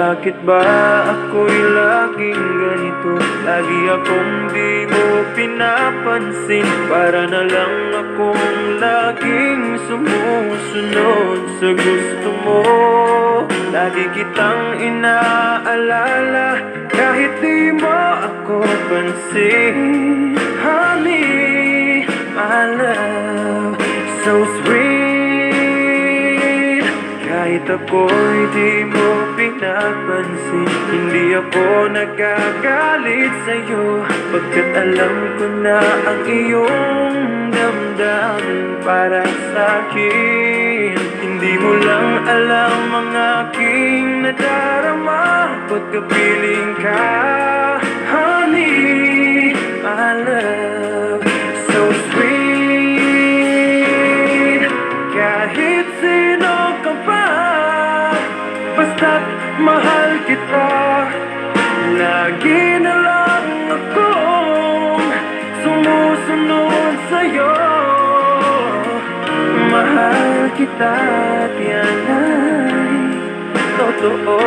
Bakit ba ako'y laging ganito? Lagi akong di mo pinapansin. Para na lang akong laging sumusunod sa gusto mo. Lagi kitang inaalala kahit di mo ako pansin. Honey, my love, so sweet. Kahit ako'y di mo pinapansin, hindi ako nagagalit sa'yo, pagkat alam ko na ang iyong damdamin para sa'kin. Hindi mo lang alam ang aking nadarama pagkapiling ka. Honey, my love, so sweet. Kahit sino ka pa, basta't mahal kita. Lagi na lang akong sumusunod sa'yo. Mahal kita at yan ay totoo.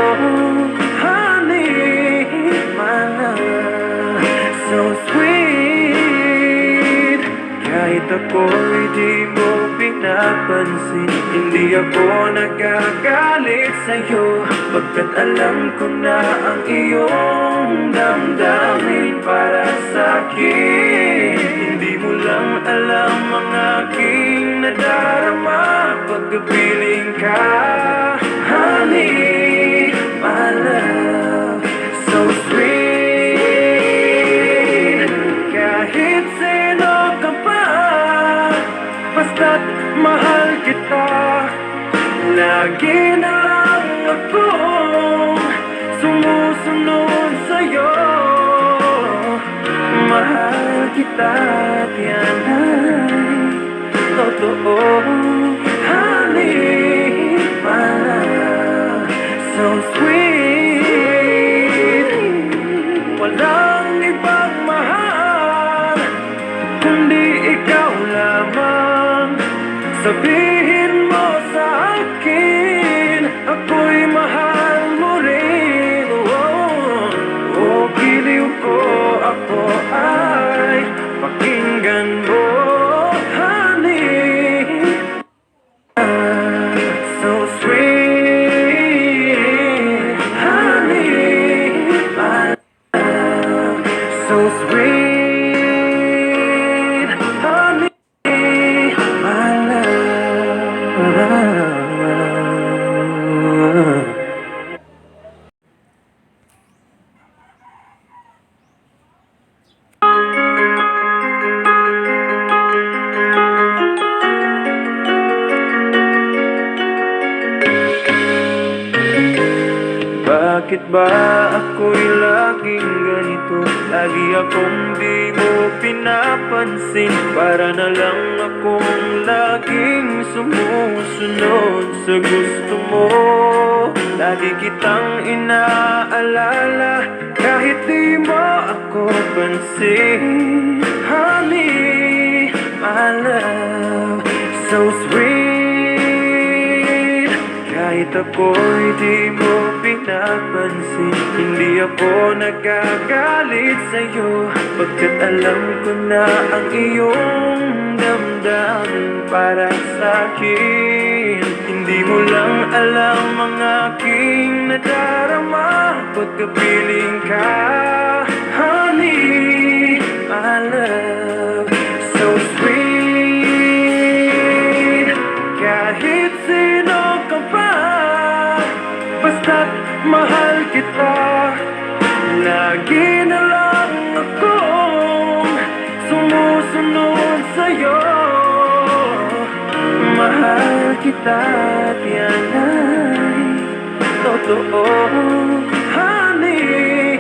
Honey, my love, so sweet. Kahit ako'y di mo pinapansin, hindi ako nagagalit sa'yo, pagkat alam ko na ang iyong damdamin para sa'kin. Hindi mo lang alam ang aking nadarama pagkapiling ka. Honey, my love, so sweet. Kahit sino ka pa, basta't mahal kita. Lagi na lang akong sumusunod sa'yo. Mahal kita at yan ay totoo. Honey, my love, so sweet. Walang ibang mahal kundi ikaw lamang. Sabihin mo sa akin, ako'y mahal mo rin. Oh, giliw ko, ako ay pakinggan mo. Honey, so sweet. Honey, my love, so sweet. Honey, my love. Bakit ba ako'y laging ganito? Lagi akong di mo pinapansin. Para na lang akong laging sumusunod sa gusto mo. Lagi kitang inaalala kahit di mo ako pansin. Honey, my love, so sweet. Kahit ako'y di mo pinapansin, hindi ako nagagalit sa'yo, pagkat alam ko na ang iyong damdamin para sa'kin. Hindi mo lang alam ang aking nadarama pagkapiling ka. Honey, my love, so sweet. Kahit sino ka pa, basta't mahal kita. Lagi na lang akong sumusunod sa'yo. Mahal kita at yan ay totoo. Honey,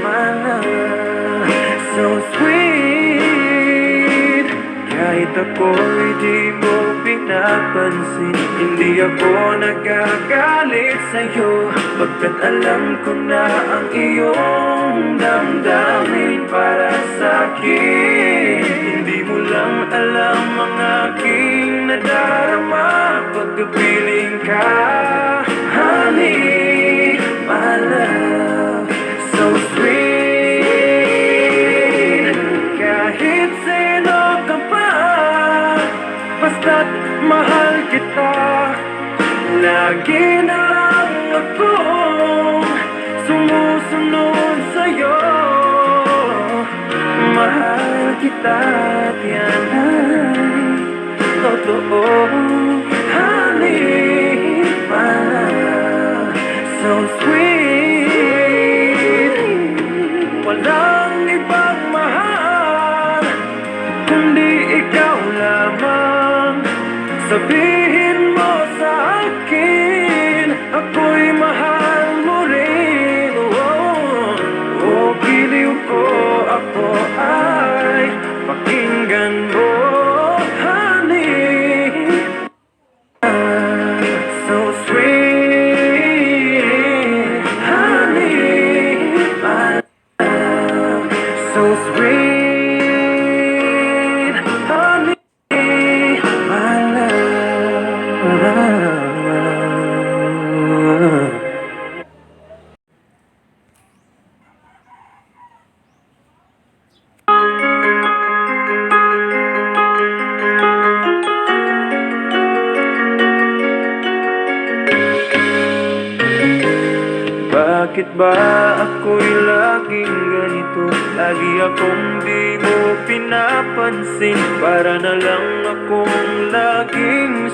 my love, so sweet. Kahit ako'y di mo pinapansin, hindi ako nagagalit sa'yo, pagkat alam ko na ang iyong damdamin para sa'kin. Hindi mo lang alam ang aking nadarama pagkapiling ka. Honey, my kita. Lagi na lang akong sumusunod sa'yo. Mahal kita at yan ay totoo. Honey, my love, so sweet. Walang ibang mahal kundi ikaw lamang. Sabihin mo sa akin, ako'y mahal mo rin. Giliw ko, ako ay pakinggan mo. Honey, so sweet. Honey, my love, so sweet. Honey, my love. Bakit ba ako'y laging ganito? Lagi akong di mo pinapansin. Para na lang akong laging